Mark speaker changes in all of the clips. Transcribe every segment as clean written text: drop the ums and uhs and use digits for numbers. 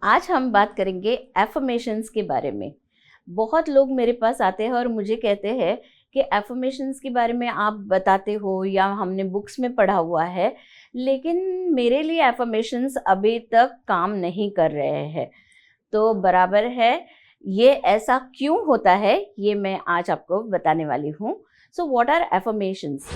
Speaker 1: आज हम बात करेंगे एफर्मेशंस के बारे में। बहुत लोग मेरे पास आते हैं और मुझे कहते हैं कि एफर्मेशंस के बारे में आप बताते हो या हमने बुक्स में पढ़ा हुआ है, लेकिन मेरे लिए एफर्मेशंस अभी तक काम नहीं कर रहे हैं। तो बराबर है, ये ऐसा क्यों होता है ये मैं आज आपको बताने वाली हूँ। So what are affirmations?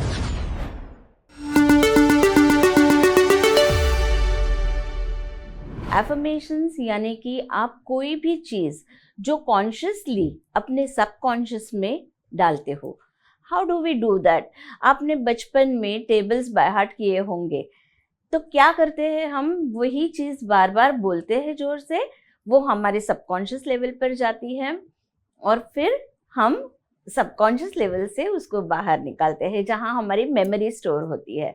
Speaker 1: Affirmations यानी कि आप कोई भी चीज़ जो कॉन्शियसली अपने सबकॉन्शियस में डालते हो। How do we do that? आपने बचपन में टेबल्स बाय हार्ट किए होंगे, तो क्या करते हैं हम? वही चीज़ बार बार बोलते हैं जोर से, वो हमारे सबकॉन्शियस लेवल पर जाती है और फिर हम सबकॉन्शियस लेवल से उसको बाहर निकालते हैं जहाँ हमारी मेमोरी स्टोर होती है।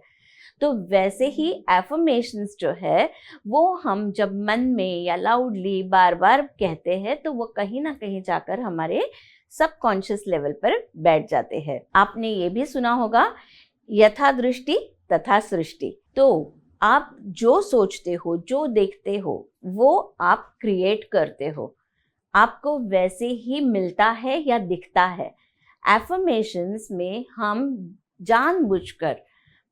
Speaker 1: तो वैसे ही एफर्मेशंस जो है वो हम जब मन में या लाउडली बार बार कहते हैं तो वो कहीं ना कहीं जाकर हमारे सबकॉन्शियस लेवल पर बैठ जाते हैं। आपने ये भी सुना होगा, यथा दृष्टि तथा सृष्टि। तो आप जो सोचते हो, जो देखते हो, वो आप क्रिएट करते हो, आपको वैसे ही मिलता है या दिखता है। एफर्मेशंस में हम जानबूझकर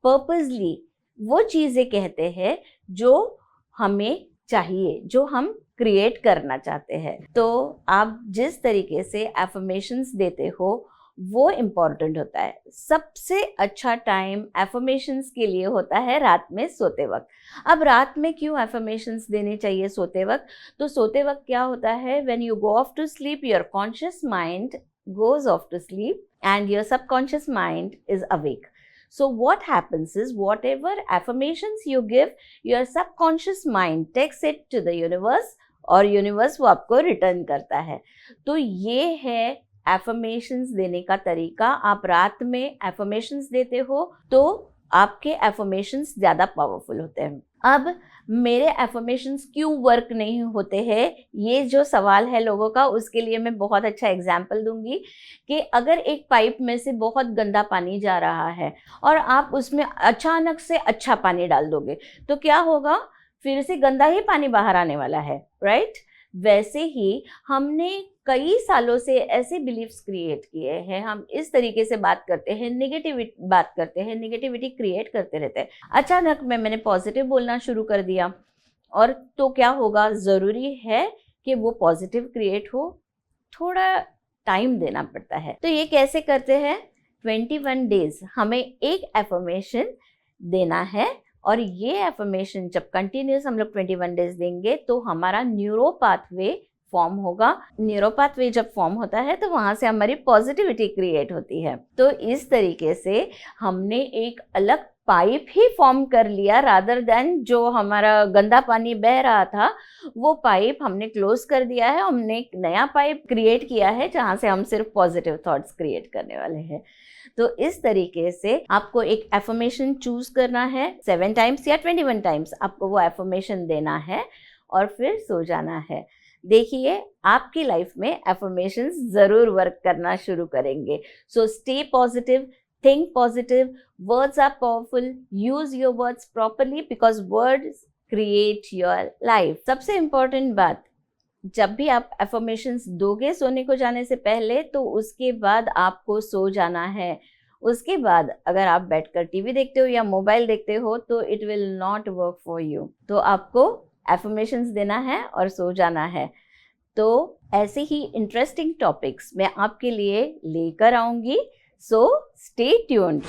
Speaker 1: पर्पसली वो चीज़ें कहते हैं जो हमें चाहिए, जो हम क्रिएट करना चाहते हैं। तो आप जिस तरीके से एफर्मेशंस देते हो वो इम्पॉर्टेंट होता है। सबसे अच्छा टाइम एफर्मेशंस के लिए होता है रात में सोते वक्त। अब रात में क्यों एफर्मेशंस देने चाहिए सोते वक्त? तो सोते वक्त क्या होता है, when you go off to sleep your conscious mind goes off to sleep and your subconscious mind is awake. So what happens is, whatever affirmations you give, your subconscious mind takes it to the universe और universe वो आपको return करता है। तो ये है affirmations देने का तरीका। आप रात में एफर्मेशंस देते हो तो आपके एफर्मेशंस ज़्यादा पावरफुल होते हैं। अब मेरे एफर्मेशंस क्यों वर्क नहीं होते हैं, ये जो सवाल है लोगों का, उसके लिए मैं बहुत अच्छा एग्जाम्पल दूंगी कि अगर एक पाइप में से बहुत गंदा पानी जा रहा है और आप उसमें अचानक से अच्छा पानी डाल दोगे तो क्या होगा? फिर से गंदा ही पानी बाहर आने वाला है, राइट? वैसे ही हमने कई सालों से ऐसे बिलीफ्स क्रिएट किए हैं, हम इस तरीके से बात करते हैं, नेगेटिविटी क्रिएट करते रहते हैं। अचानक मैंने पॉजिटिव बोलना शुरू कर दिया और तो क्या होगा? ज़रूरी है कि वो पॉजिटिव क्रिएट हो, थोड़ा टाइम देना पड़ता है। तो ये कैसे करते हैं? 21 डेज हमें एक एफर्मेशन देना है और ये एफर्मेशन जब कंटिन्यूस हम लोग 21 डेज देंगे तो हमारा न्यूरो पाथवे फॉर्म होगा। न्यूरो पाथवे जब फॉर्म होता है तो वहाँ से हमारी पॉजिटिविटी क्रिएट होती है। तो इस तरीके से हमने एक अलग पाइप ही फॉर्म कर लिया, रादर देन जो हमारा गंदा पानी बह रहा था वो पाइप हमने क्लोज कर दिया है। हमने एक नया पाइप क्रिएट किया है जहाँ से हम सिर्फ पॉजिटिव थॉट्स क्रिएट करने वाले हैं। तो इस तरीके से आपको एक एफर्मेशन चूज करना है, 7 टाइम्स या 21 टाइम्स आपको वो एफर्मेशन देना है और फिर सो जाना है। देखिए आपकी लाइफ में एफर्मेशंस ज़रूर वर्क करना शुरू करेंगे। So stay positive, think positive, words are powerful, use your words properly because words create your life. सबसे इम्पोर्टेंट बात, जब भी आप एफर्मेशंस दोगे सोने को जाने से पहले तो उसके बाद आपको सो जाना है। उसके बाद अगर आप बैठकर टीवी देखते हो या मोबाइल देखते हो तो it will not work for you. तो आपको एफर्मेशंस देना है और सो जाना है। तो ऐसे ही इंटरेस्टिंग टॉपिक्स मैं आपके लिए लेकर आऊँगी। So stay tuned.